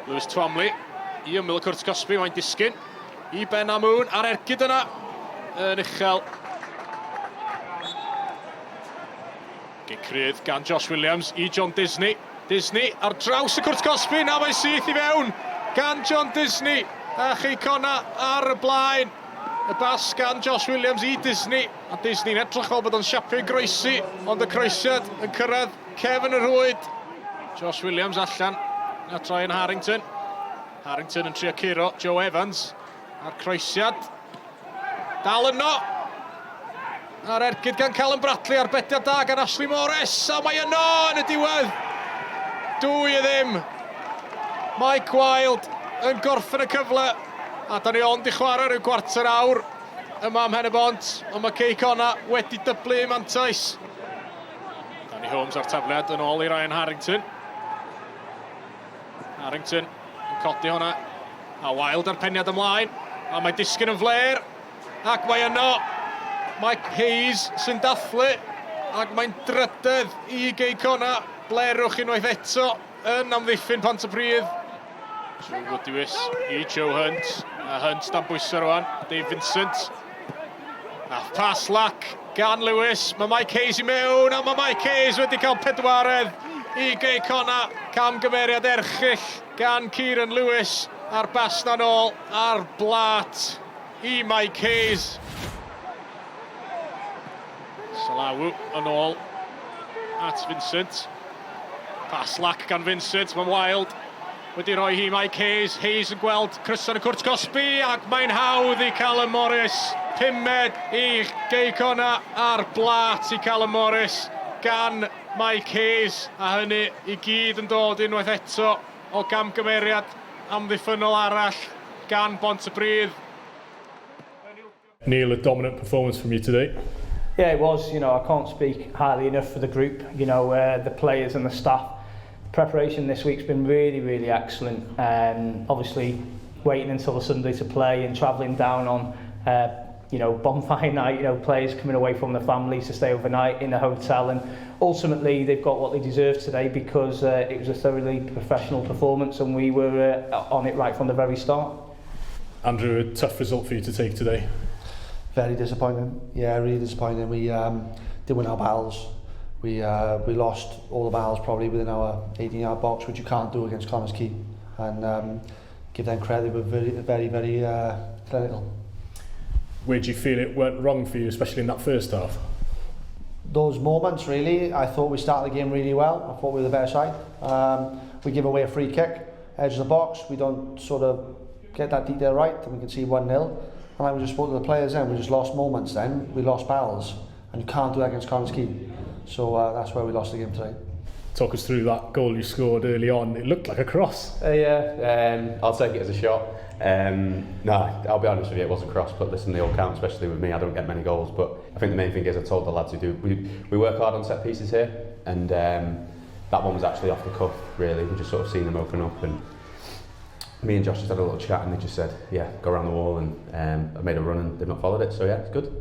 Lewis Twamley, i ymyl y cwrt Cosby, mae'n disgyn. I Ben Amoun, ar ergyd yna, yn uchel. Gyn crydd gan Josh Williams i John Disney. Disney ar draws y cwrt Cosby, na mae'n syth i fewn. Gan John Disney, a Cei Connah ar y blaen. Y bas gan Josh Williams i Disney. A Disney'n edrych fel bod o'n siapio i groesi, ond y croesiad yn cyrraedd cefn y rwyd. Josh Williams allan, a troi yn Harrington. Harrington yn trio curo Joe Evans. A'r croesiad. Dal yno. A'r ergyd gan Callum Bradley ar bediad da gan Ashley Morris. A mae yno yn y diwedd. Dwy ddim. Mike Wild yn gorffen y cyfle. A da ni ond i chwarae rhyw gwarter awr yma ym Mhenebont. Ond mae Cei Connah wedi dyblu i mantais. Danny Holmes ar tafliad yn ôl i Ryan Harrington. Harrington yn codi hwnna. A Wild ar peniad ymlaen. A mae disgyn yn fler. Ac mae yno Mike Hayes sy'n dathlu. Ac mae'n drydedd i Cei Connah. Blerwch unwaith eto yn amddiffyn Pontypridd. Joe Woodywys i Joe Hunt. A Hunt dan bwyso rwan. Dave Vincent. A pass lac gan Lewis. Mae Mike Hayes i mewn. A mae Mike Hayes wedi cael pedwaredd i Cei Connah. Camgymeriad erchyll gan Kieran Lewis. A'r bas na nôl ar blat i Mike Hayes. Salawu yn ôl at Vincent. Pass lac gan Vincent, mae'n Wild wedi rhoi hi Mike Hayes. Hayes yn gweld Cryson y cwrt Cosby ac mae'n hawdd i Callum Morris. 5 i Cei Connah ar blat i Callum Morris gan Mike Hayes. A hynny i gyd yn dod unwaith eto o gamgymeriad amddiffynol arall gan Pontypridd. Neil, a dominant performance from you today. Yeah, it was. You know, I can't speak highly enough for the group. You know, the players and the staff. Preparation this week's been really, really excellent. Obviously, waiting until the Sunday to play and travelling down on, you know, bonfire night. You know, players coming away from their families to stay overnight in a hotel, and ultimately they've got what they deserve today because it was a thoroughly professional performance, and we were on it right from the very start. Andrew, a tough result for you to take today. Very disappointing. Yeah, really disappointing. We didn't win our battles. We lost all the battles probably within our 18-yard box, which you can't do against Connah's Quay. And give them credit, they were very clinical. Where do you feel it went wrong for you, especially in that first half? Those moments, really. I thought we started the game really well. I thought we were the better side. We give away a free kick, edge of the box. We don't sort of get that detail right, and we can see 1-0. And like we just spoke to the players then, we just lost moments then. We lost battles, and you can't do that against Connah's Quay. So that's where we lost the game today. Talk us through that goal you scored early on. It looked like a cross. Yeah, I'll take it as a shot. No, I'll be honest with you, it was a cross, but listen, they all count, especially with me. I don't get many goals, but I think the main thing is I told the lads who do, we work hard on set pieces here, and that one was actually off the cuff, really. We just sort of seen them open up, and me and Josh just had a little chat, and they just said, yeah, go around the wall, and I made a run, and they've not followed it, so yeah, it's good.